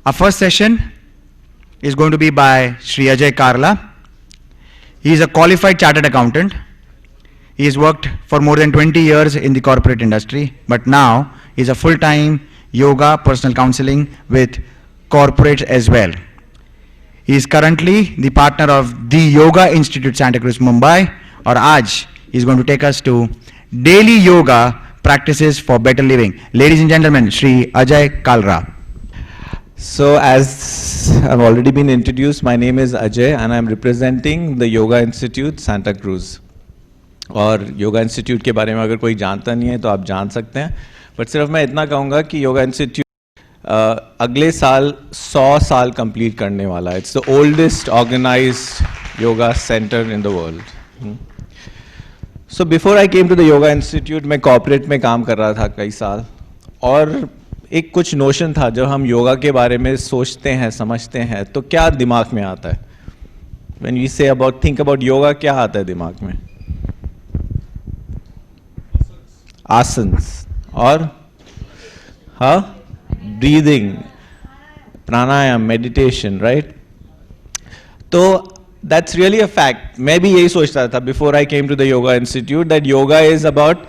Our first session is going to be by Sri Ajay Karla. He is a qualified chartered accountant. He has worked for more than 20 years in the corporate industry, but now he is a full-time yoga personal counseling with corporates as well. He is currently the partner of the Yoga Institute Santa Cruz, Mumbai. और आज he is going to take us to daily yoga practices for better living. Ladies and gentlemen, Sri Ajay Kalra. So as I've already been introduced, my name is Ajay and I'm representing the Yoga Institute Santa Cruz. और yoga institute के बारे में अगर कोई जानता नहीं है तो आप जान सकते हैं, बट सिर्फ मैं इतना कहूँगा कि योगा इंस्टीट्यूट अगले साल 100 साल कंप्लीट करने वाला है. It's the oldest organised yoga centre in the world. So before I came to the yoga institute मैं कॉर्पोरेट में काम कर रहा था कई साल, और एक कुछ नोशन था जब हम योगा के बारे में सोचते हैं समझते हैं तो क्या दिमाग में आता है. When we say about think about yoga, क्या आता है दिमाग में? आसन्स और ब्रीदिंग, प्राणायाम, मेडिटेशन, राइट? तो दैट्स रियली अ फैक्ट. मैं भी यही सोचता था before I came to the yoga institute that yoga is about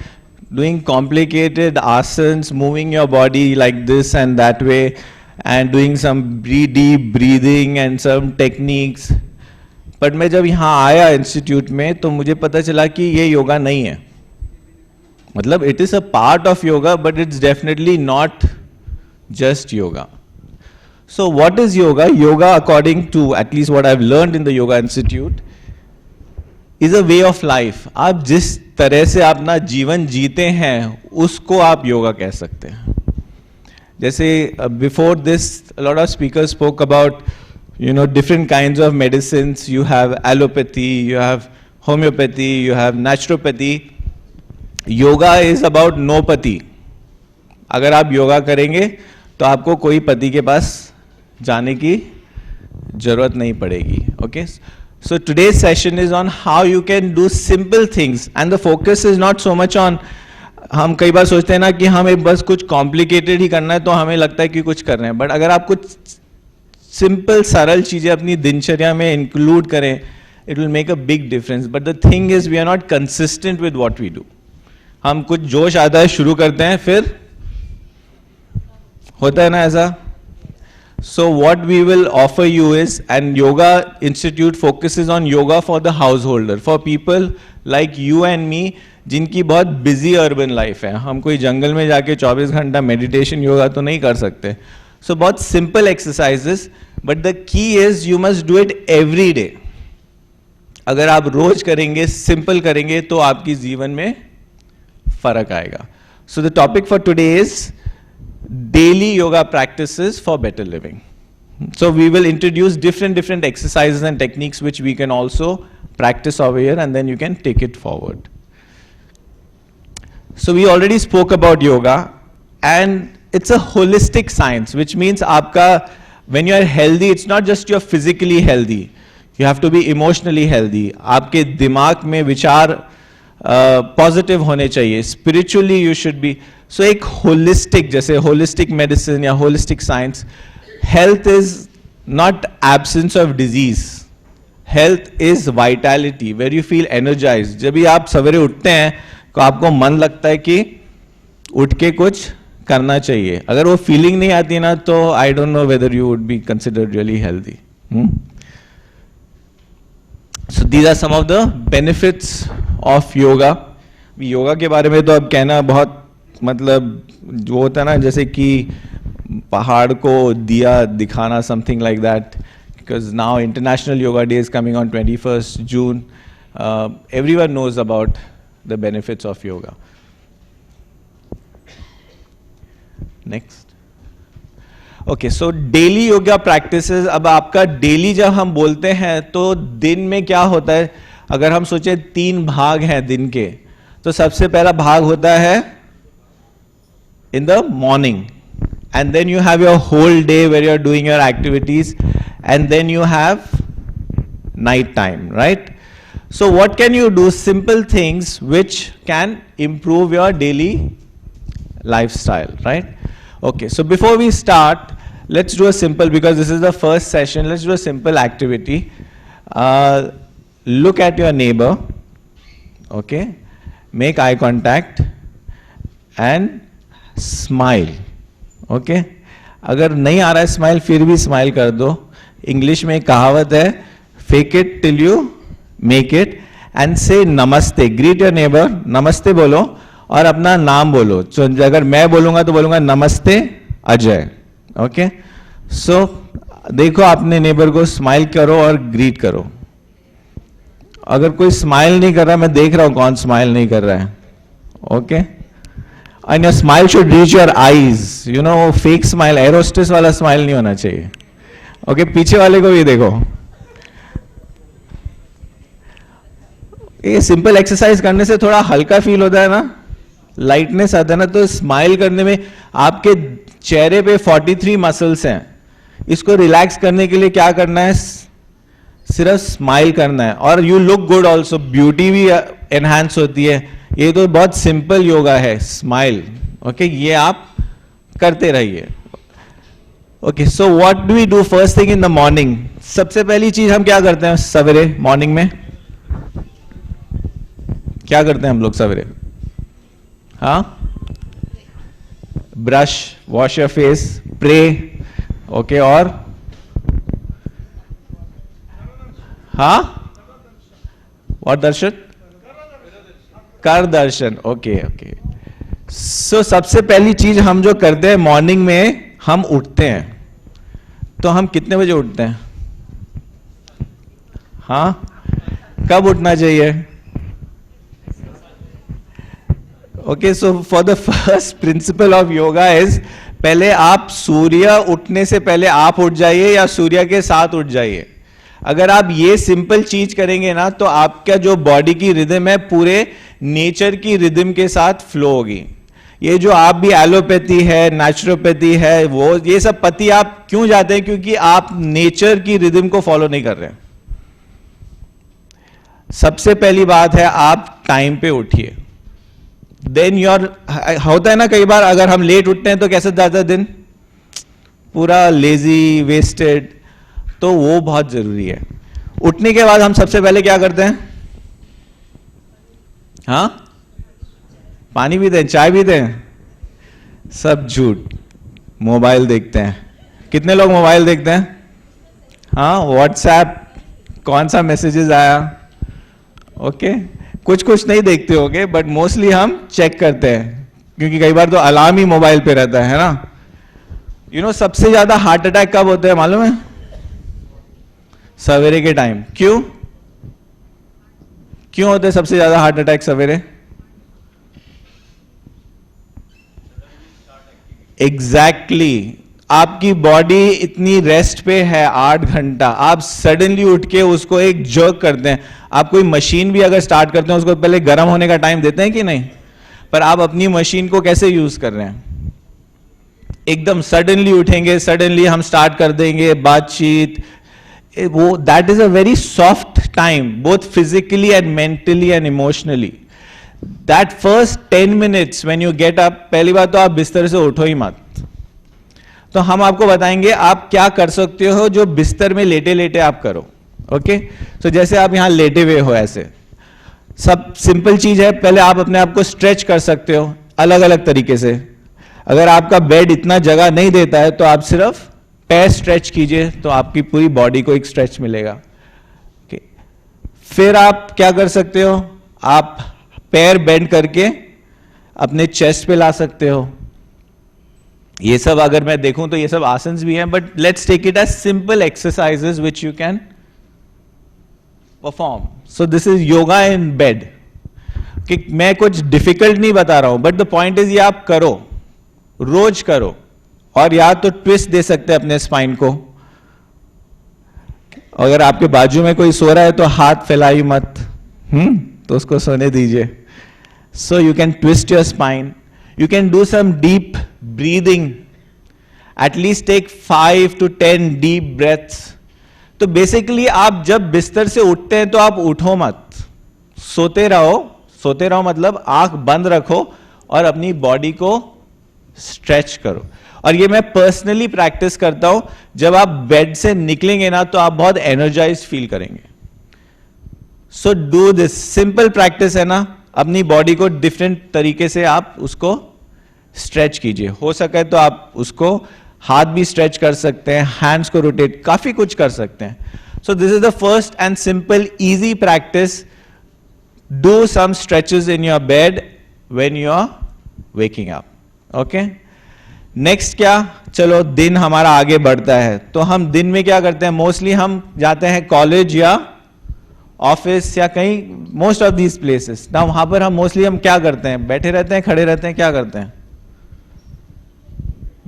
doing complicated asanas, moving your body like this and that way, and doing some deep breathing and some techniques. But मैं जब यहाँ आया institute में तो मुझे पता चला कि ये योगा नहीं है. मतलब it is a part of yoga, but it's definitely not just yoga. So what is yoga? Yoga, according to at least what I've learned in the Yoga Institute, is a way of life. आप जिस तरह से अपना जीवन जीते हैं उसको आप योगा कह सकते हैं. जैसे before this a lot of speakers spoke about different kinds of medicines. You have allopathy, you have homeopathy, you have naturopathy. Yoga is about no पति. अगर आप योगा करेंगे तो आपको कोई पति के पास जाने की जरूरत नहीं पड़ेगी. Okay, so today's session is on how you can do simple things, and the focus is not so much on, हम कई बार सोचते हैं ना कि हमें बस कुछ complicated ही करना है तो हमें लगता है कि कुछ कर रहे हैं, बट अगर आप कुछ simple सरल चीज़ें अपनी दिनचर्या में include करें, it will make a big difference. But the thing is we are not consistent with what we do. हम कुछ जोश आता है शुरू करते हैं फिर होता है ना ऐसा. So what we will offer you is, and Yoga Institute focuses on yoga for the householder, for people like you and me जिनकी बहुत busy urban life है. हम कोई जंगल में जाके 24 घंटा meditation योगा तो नहीं कर सकते. So बहुत simple exercises, but the key is you must do it every day. अगर आप रोज करेंगे, simple करेंगे तो आपकी जीवन में फर्क आएगा. So the topic for today is daily yoga practices for better living. So we will introduce different exercises and techniques which we can also practice over here, and then you can take it forward. So we already spoke about yoga, and it's a holistic science, which means aapka, when you are healthy, it's not just you're physically healthy, you have to be emotionally healthy. आपके दिमाग में विचार positive होने चाहिए. Spiritually you should be. So एक holistic, जैसे holistic medicine या holistic science, health is not absence of disease. Health is vitality, where you feel energize. जब भी आप सवेरे उठते हैं तो आपको मन लगता है कि उठ के कुछ करना चाहिए. अगर वो फीलिंग नहीं आती ना तो I don't know whether you would be considered really healthy. So these are some of the benefits of yoga. Yoga के बारे में तो अब कहना बहुत, मतलब जो होता है ना जैसे कि पहाड़ को दिया दिखाना, something like that. Because now International Yoga Day is coming on 21st June. Everyone knows about the benefits of yoga. Next. Okay, so daily yoga practices. अब आपका डेली जब हम बोलते हैं तो दिन में क्या होता है? अगर हम सोचे 3 भाग हैं दिन के, तो सबसे पहला भाग होता है in the morning, and then you have your whole day where you are doing your activities, and then you have night time, right? So what can you do? Simple things which can improve your daily lifestyle, right? Okay, so before we start, let's do a simple, because this is the first session, let's do a simple activity. Look at your neighbor, okay? Make eye contact and smile, okay? अगर नहीं आ रहा है smile, फिर भी smile कर दो. English में एक कहावत है, fake it till you make it, and से नमस्ते. ग्रीट योर नेबर, नमस्ते बोलो और अपना नाम बोलो. तो अगर मैं बोलूंगा तो बोलूंगा नमस्ते अजय, ओके? सो देखो अपने नेबर को, स्माइल करो और ग्रीट करो. अगर कोई स्माइल नहीं कर रहा, मैं देख रहा हूं कौन स्माइल नहीं कर रहा है, okay? And your smile should reach your eyes. You know, fake smile, aerostess वाला smile नहीं होना चाहिए. Okay, पीछे वाले को भी देखो. ये सिंपल एक्सरसाइज करने से थोड़ा हल्का फील होता है ना, लाइटनेस आता है ना. तो स्माइल करने में आपके चेहरे पे 43 मसल्स हैं. इसको रिलैक्स करने के लिए क्या करना है? सिर्फ स्माइल करना है. और you look good also, beauty भी एनहांस होती है. ये तो बहुत सिंपल योगा है, स्माइल, ओके? ये आप करते रहिए. Okay, so what do we do first thing in the morning? सबसे पहली चीज हम क्या करते हैं सवेरे मॉर्निंग में? क्या करते हैं हम लोग सवेरे? हाँ, brush, wash your face, pray, okay? और हाँ, व्हाट दर्शन? कर दर्शन, ओके ओके. सो सबसे पहली चीज हम जो करते हैं मॉर्निंग में, हम उठते हैं. तो हम कितने बजे उठते हैं? हाँ, कब उठना चाहिए? Okay, so for the first principle of yoga is, पहले आप सूर्य उठने से पहले आप उठ जाइए या सूर्य के साथ उठ जाइए. अगर आप ये सिंपल चीज करेंगे ना, तो आपका जो बॉडी की रिदम है पूरे नेचर की रिदम के साथ फ्लो होगी. ये जो आप भी एलोपैथी है, नेचुरोपैथी है, वो ये सब पति आप क्यों जाते हैं? क्योंकि आप नेचर की रिदम को फॉलो नहीं कर रहे हैं. सबसे पहली बात है, आप टाइम पे उठिए. देन योर, होता है ना कई बार अगर हम लेट उठते हैं तो कैसे जाता है दिन? पूरा लेजी, वेस्टेड. तो वो बहुत जरूरी है. उठने के बाद हम सबसे पहले क्या करते हैं? हाँ, पानी पीते हैं, चाय पीते हैं? सब झूठ. मोबाइल देखते हैं. कितने लोग मोबाइल देखते हैं? हाँ, व्हाट्सएप, कौन सा मैसेजेस आया, ओके? कुछ कुछ नहीं देखते होगे, बट मोस्टली हम चेक करते हैं, क्योंकि कई बार तो अलार्म ही मोबाइल पे रहता है ना. यू नो, सबसे ज्यादा हार्ट अटैक कब होते हैं मालूम है? सवेरे के टाइम. क्यों क्यों होते हैं सबसे ज्यादा हार्ट अटैक सवेरे? एग्जैक्टली. आपकी बॉडी इतनी रेस्ट पे है 8 घंटा, आप सडनली उठ के उसको एक जर्क करते हैं. आप कोई मशीन भी अगर स्टार्ट करते हैं, उसको पहले गर्म होने का टाइम देते हैं कि नहीं? पर आप अपनी मशीन को कैसे यूज कर रहे हैं? एकदम सडनली उठेंगे, सडनली हम स्टार्ट कर देंगे बातचीत. वो that is a very soft time, both physically and mentally and emotionally. That first 10 minutes when you get up, पहली बात तो आप बिस्तर से उठो ही मत. तो हम आपको बताएंगे आप क्या कर सकते हो जो बिस्तर में लेटे लेटे आप करो, ओके? सो जैसे आप यहां लेटे हुए हो, ऐसे सब सिंपल चीज है. पहले आप अपने आप को स्ट्रेच कर सकते हो अलग अलग तरीके से. अगर आपका बेड इतना जगह नहीं देता है तो आप सिर्फ पैर स्ट्रेच कीजिए, तो आपकी पूरी बॉडी को एक स्ट्रेच मिलेगा. okay. फिर आप क्या कर सकते हो? आप पैर बेंड करके अपने चेस्ट पे ला सकते हो. ये सब अगर मैं देखूं तो ये सब आसन्स भी हैं, but let's take it as simple exercises which you can perform. So this is yoga in bed. मैं कुछ डिफिकल्ट नहीं बता रहा हूं, बट द पॉइंट इज ये आप करो, रोज करो. और या तो ट्विस्ट दे सकते हैं अपने स्पाइन को. अगर आपके बाजू में कोई सो रहा है तो हाथ फैलाई मत, तो उसको सोने दीजिए. So you can twist your spine. You can do some deep breathing. At least take 5 to 10 deep breaths. तो बेसिकली आप जब बिस्तर से उठते हैं तो आप उठो मत, सोते रहो. सोते रहो मतलब आंख बंद रखो और अपनी बॉडी को स्ट्रेच करो. और ये मैं पर्सनली प्रैक्टिस करता हूं, जब आप बेड से निकलेंगे ना तो आप बहुत एनर्जाइज फील करेंगे. So do this, simple practice है ना, अपनी बॉडी को डिफरेंट तरीके से आप उसको स्ट्रेच कीजिए. हो सके तो आप उसको हाथ भी स्ट्रेच कर सकते हैं, हैंड्स को रोटेट, काफी कुछ कर सकते हैं. So this is the first and simple easy practice. Do some stretches in your bed when you are waking up. Okay, next क्या, चलो दिन हमारा आगे बढ़ता है, तो हम दिन में क्या करते हैं, मोस्टली हम जाते हैं कॉलेज या ऑफिस या कहीं, मोस्ट ऑफ दीज प्लेसेस ना, वहां पर हम मोस्टली हम क्या करते हैं, बैठे रहते हैं, खड़े रहते हैं, क्या करते हैं,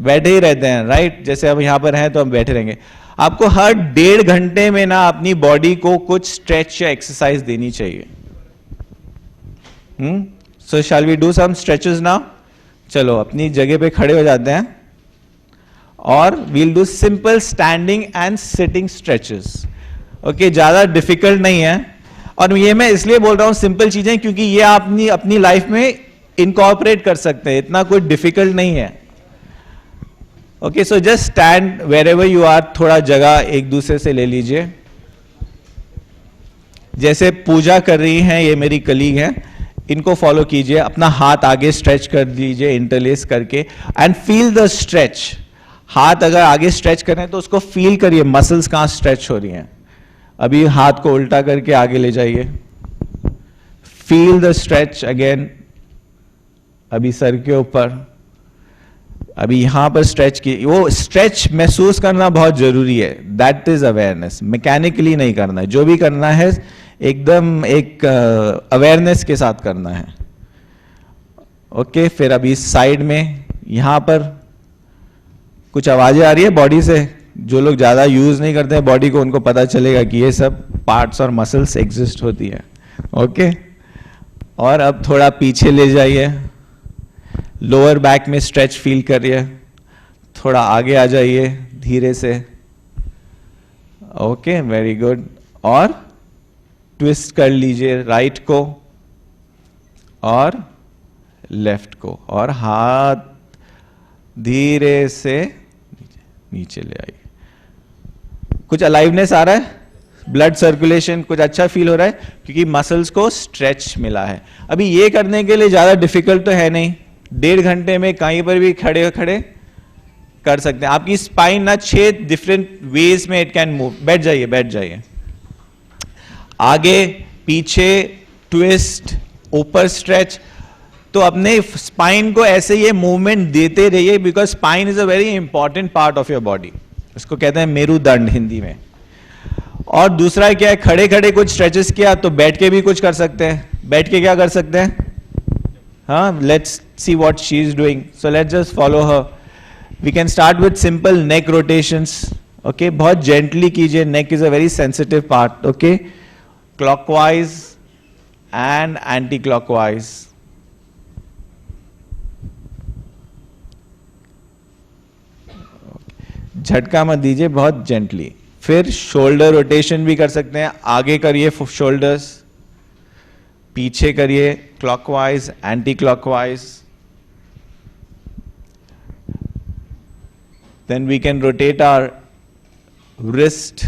बैठे ही रहते हैं, राइट. जैसे अब यहां पर हैं तो हम बैठे रहेंगे. आपको हर 1.5 घंटे में ना अपनी बॉडी को कुछ स्ट्रेच या एक्सरसाइज देनी चाहिए. So shall we do some stretches now. चलो अपनी जगह पे खड़े हो जाते हैं और we'll do simple standing and sitting stretches. Okay, ज्यादा डिफिकल्ट नहीं है, और ये मैं इसलिए बोल रहा हूं सिंपल चीजें क्योंकि ये आप अपनी लाइफ में इनकॉर्पोरेट कर सकते हैं, इतना कोई डिफिकल्ट नहीं है. Okay, so just stand wherever you are, थोड़ा जगह एक दूसरे से ले लीजिए. जैसे पूजा कर रही हैं ये मेरी कलीग हैं, इनको फॉलो कीजिए. अपना हाथ आगे स्ट्रेच कर दीजिए इंटरलेस करके, एंड फील द स्ट्रेच. हाथ अगर आगे स्ट्रेच करें तो उसको फील करिए, मसल्स कहां स्ट्रेच हो रही हैं. अभी हाथ को उल्टा करके आगे ले जाइए, फील द स्ट्रेच अगेन. अभी सर के ऊपर, अभी यहां पर स्ट्रेच की, वो स्ट्रेच महसूस करना बहुत जरूरी है. दैट इज अवेयरनेस, मैकेनिकली नहीं करना है. जो भी करना है एकदम एक अवेयरनेस के साथ करना है. ओके, फिर अभी साइड में यहां पर कुछ आवाजें आ रही है बॉडी से. जो लोग ज्यादा यूज नहीं करते हैं बॉडी को, उनको पता चलेगा कि ये सब पार्ट्स और मसल्स एग्जिस्ट होती है. ओके, और अब थोड़ा पीछे ले जाइए, लोअर बैक में स्ट्रेच फील करिए. थोड़ा आगे आ जाइए धीरे से. Okay, very good. और ट्विस्ट कर लीजिए राइट को और लेफ्ट को, और हाथ धीरे से नीचे ले आइए. कुछ अलाइवनेस आ रहा है, ब्लड सर्कुलेशन कुछ अच्छा फील हो रहा है क्योंकि मसल्स को स्ट्रेच मिला है. अभी ये करने के लिए ज्यादा डिफिकल्ट तो है नहीं, 1.5 घंटे में कहीं पर भी खड़े खड़े कर सकते हैं. आपकी स्पाइन ना 6 डिफरेंट वेज में इट कैन मूव. बैठ जाइए, बैठ जाइए. आगे पीछे ट्विस्ट, ऊपर स्ट्रेच. तो अपने स्पाइन को ऐसे ये मूवमेंट देते रहिए, because spine is a very important part of your body. इसको कहते हैं मेरुदंड हिंदी में. और दूसरा क्या है, खड़े खड़े कुछ स्ट्रेचेस किया तो बैठ के भी कुछ कर सकते हैं. बैठ के क्या कर सकते हैं, हाँ, let's see what she is doing. So let's just follow her. We can start with simple neck rotations. Okay, बहुत जेंटली कीजिए, neck is a very sensitive part. Okay, clockwise and anti clockwise. झटका मत दीजिए, बहुत gently. फिर shoulder rotation भी कर सकते हैं. आगे करिए शोल्डर्स, पीछे करिए clockwise, anti clockwise. Then we can rotate our wrist.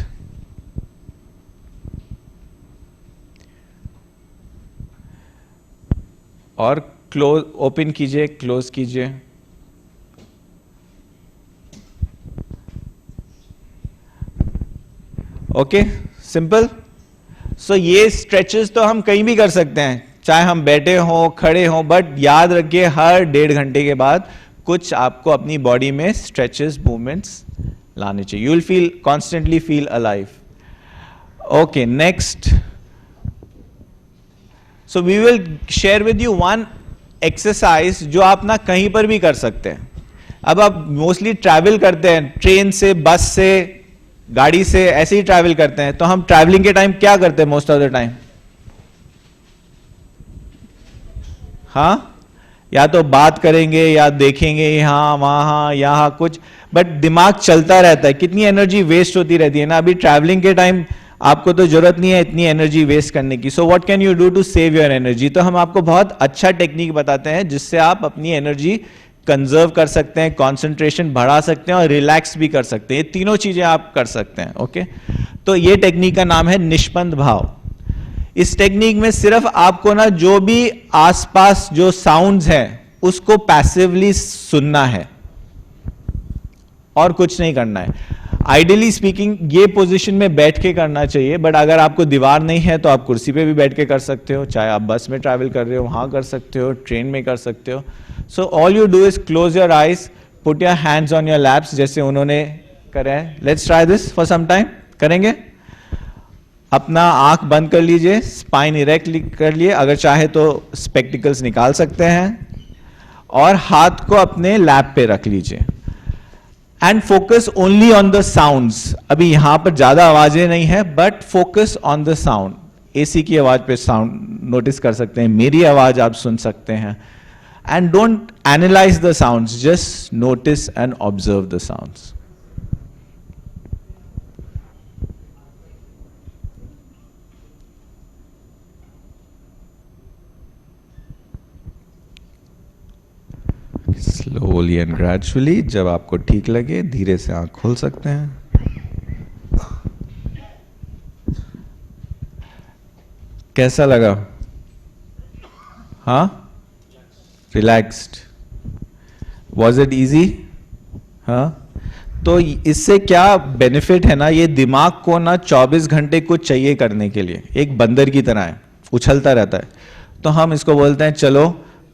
और क्लोज, ओपन कीजिए, क्लोज कीजिए. Okay, simple. सो ये स्ट्रेचेस तो हम कहीं भी कर सकते हैं, चाहे हम बैठे हों, खड़े हों, बट याद रखिए हर 1.5 घंटे के बाद कुछ आपको अपनी बॉडी में स्ट्रेचेस, मूवमेंट्स लाने चाहिए. You will feel, constantly feel alive. Okay, next. So we will share with you one exercise जो आप ना कहीं पर भी कर सकते हैं. अब आप मोस्टली ट्रैवल करते हैं, ट्रेन से, बस से, गाड़ी से, ऐसे ही ट्रैवल करते हैं. तो हम ट्रैवलिंग के टाइम क्या करते हैं मोस्ट ऑफ द टाइम, हाँ, या तो बात करेंगे या देखेंगे यहाँ वहाँ यहाँ कुछ, बट दिमाग चलता रहता है. कितनी एनर्जी वेस्ट होती रहती है ना. अभी ट्रैवलिंग के टाइम आपको तो जरूरत नहीं है इतनी एनर्जी वेस्ट करने की. So what can you do to save your energy. तो हम आपको बहुत अच्छा टेक्निक बताते हैं जिससे आप अपनी एनर्जी कंजर्व कर सकते हैं, कंसंट्रेशन बढ़ा सकते हैं और रिलैक्स भी कर सकते हैं. ये तीनों चीजें आप कर सकते हैं. ओके, तो ये टेक्निक का नाम है निष्पन्द भाव. इस टेक्निक में सिर्फ आपको ना जो भी आसपास जो साउंड्स हैं उसको पैसिवली सुनना है और कुछ नहीं करना है. आइडियली स्पीकिंग ये पोजीशन में बैठ के करना चाहिए, बट अगर आपको दीवार नहीं है तो आप कुर्सी पे भी बैठ के कर सकते हो, चाहे आप बस में ट्रैवल कर रहे हो वहां कर सकते हो, ट्रेन में कर सकते हो. So all you do is close your eyes, put your hands on your laps जैसे उन्होंने करा है. Let's try this for some time. करेंगे? अपना आंख बंद कर लीजिए, स्पाइन इरेक्ट कर लिए, अगर चाहे तो स्पेक्टिकल्स निकाल सकते हैं और हाथ को अपने लैप पे रख लीजिए and focus only on the sounds. अभी यहां पर ज्यादा आवाजें नहीं है, but focus on the sound. AC की आवाज पे साउंड नोटिस कर सकते हैं, मेरी आवाज आप सुन सकते हैं. And don't analyse the sounds, just notice and observe the sounds. Slowly and gradually, जब आपको ठीक लगे धीरे से आंख खोल सकते हैं. कैसा लगा? हाँ, रिलैक्स्ड. Was it easy? हाँ. तो इससे क्या बेनिफिट है ना, ये दिमाग को ना 24 घंटे कुछ चाहिए करने के लिए, एक बंदर की तरह है, उछलता रहता है. तो हम इसको बोलते हैं चलो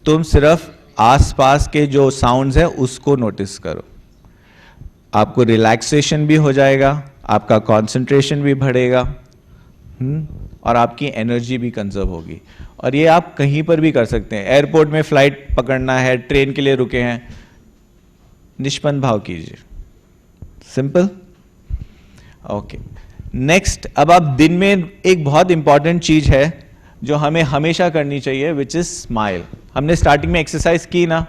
तुम सिर्फ आसपास के जो साउंड्स है उसको नोटिस करो. आपको रिलैक्सेशन भी हो जाएगा, आपका कंसंट्रेशन भी बढ़ेगा और आपकी एनर्जी भी कंजर्व होगी. और ये आप कहीं पर भी कर सकते हैं. एयरपोर्ट में फ्लाइट पकड़ना है, ट्रेन के लिए रुके हैं, निष्पन्न भाव कीजिए. सिंपल. Okay, next. अब आप दिन में एक बहुत इंपॉर्टेंट चीज है जो हमें हमेशा करनी चाहिए, विच इज स्माइल. हमने स्टार्टिंग में एक्सरसाइज की ना,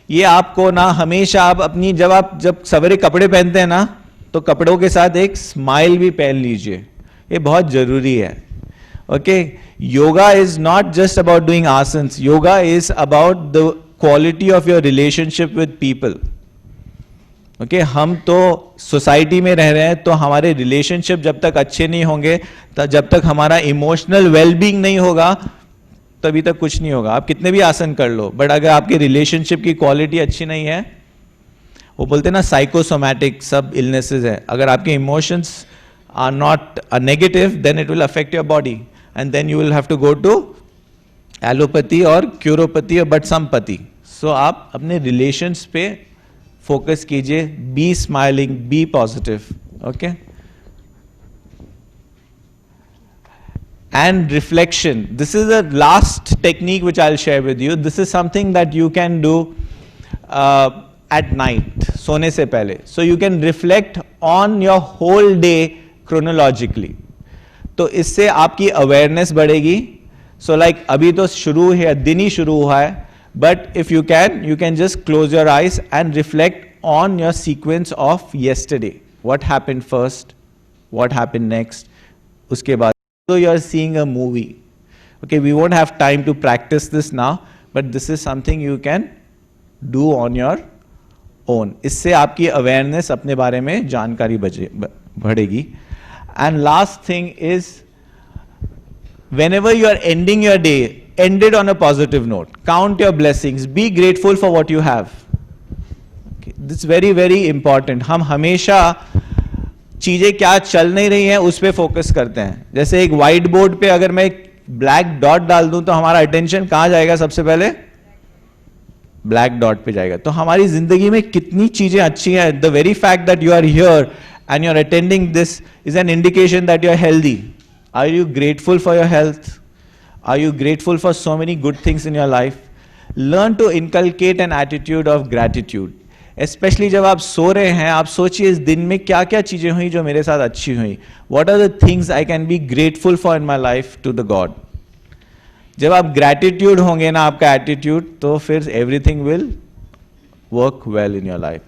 ये आपको ना हमेशा आप अपनी जब सवेरे कपड़े पहनते हैं ना, तो कपड़ों के साथ एक स्माइल भी पहन लीजिए. ये बहुत जरूरी है. Okay, yoga is not just about doing asanas. Yoga is about the quality of your relationship with people. Okay, हम तो सोसाइटी में रह रहे हैं, तो हमारे रिलेशनशिप जब तक अच्छे नहीं होंगे, जब तक हमारा इमोशनल वेलबींग नहीं होगा, तभी तक कुछ नहीं होगा. आप कितने भी आसन कर लो, बट अगर आपके रिलेशनशिप की क्वालिटी अच्छी नहीं है, वो बोलते हैं ना साइकोसोमैटिक सब इलनेसेस है. अगर आपके emotions are not negative, then it will affect your body and then you will have to go to allopathy और क्यूरोपैथी और बट समपैथी. सो आप अपने रिलेशंस पे फोकस कीजिए. Be smiling, be positive. Okay, and reflection. This is the last technique which I'll share with you. This is something that you can do at night, सोने से पहले. So you can reflect on your whole day chronologically. तो इससे आपकी awareness बढ़ेगी. So like अभी तो शुरू है, दिन ही शुरू हुआ है, but if you can just close your eyes and reflect on your sequence of yesterday. What happened first? What happened next? उसके बाद so you are seeing a movie. Okay, we won't have time to practice this now, but this is something you can do on your own. इससे आपकी awareness अपने बारे में जानकारी बढ़ेगी. And last thing is, whenever you are ending your day, end it on a positive note. Count your blessings. Be grateful for what you have. Okay, this is very, very important. हम हमेशा चीजें क्या चल नहीं रही हैं उस पे फोकस करते हैं. जैसे एक व्हाइट बोर्ड पे अगर मैं एक ब्लैक डॉट डाल दूं, तो हमारा अटेंशन कहां जाएगा? सबसे पहले ब्लैक डॉट पे जाएगा. तो हमारी जिंदगी में कितनी चीजें अच्छी हैं. The very fact that you are here and you are attending this is an indication that you are healthy. Are you grateful for your health? Are you grateful for so many good things in your life? Learn to inculcate an attitude of gratitude. Specially जब आप सो रहे हैं, आप सोचिए इस दिन में क्या क्या चीजें हुई जो मेरे साथ अच्छी हुई. What are the things I can be grateful for in my life to the god. जब आप ग्रैटिट्यूड होंगे ना, आपका एटीट्यूड, तो फिर everything will work well in your life.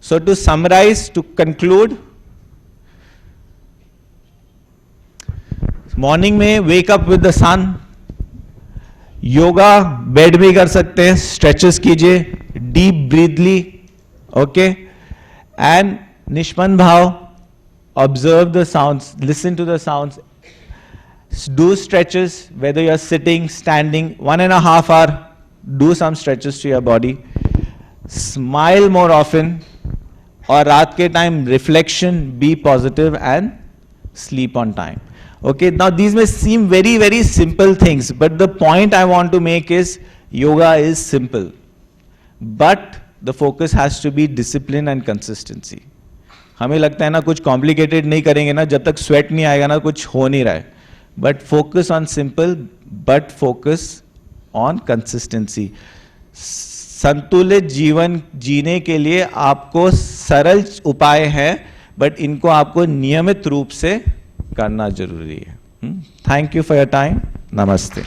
So to summarize, to conclude, morning में wake up with the sun. Yoga bed में कर सकते हैं, स्ट्रेचेस कीजिए, deep breathly, okay, and Nishman Bhav, observe the sounds, listen to the sounds, do stretches, whether you're sitting, standing, 1.5 hour, do some stretches to your body, smile more often, और रात के time reflection, be positive and sleep on time. Okay, now these may seem very, very simple things, but the point I want to make is yoga is simple, but the focus has to be discipline and consistency. हमें लगता है ना कुछ complicated नहीं करेंगे ना, जब तक sweat नहीं आएगा ना कुछ हो नहीं रहा है. But focus on simple, but focus on consistency. संतुलित जीवन जीने के लिए आपको सरल उपाय है, बट इनको आपको नियमित रूप से करना जरूरी है. Thank you for your time. Namaste.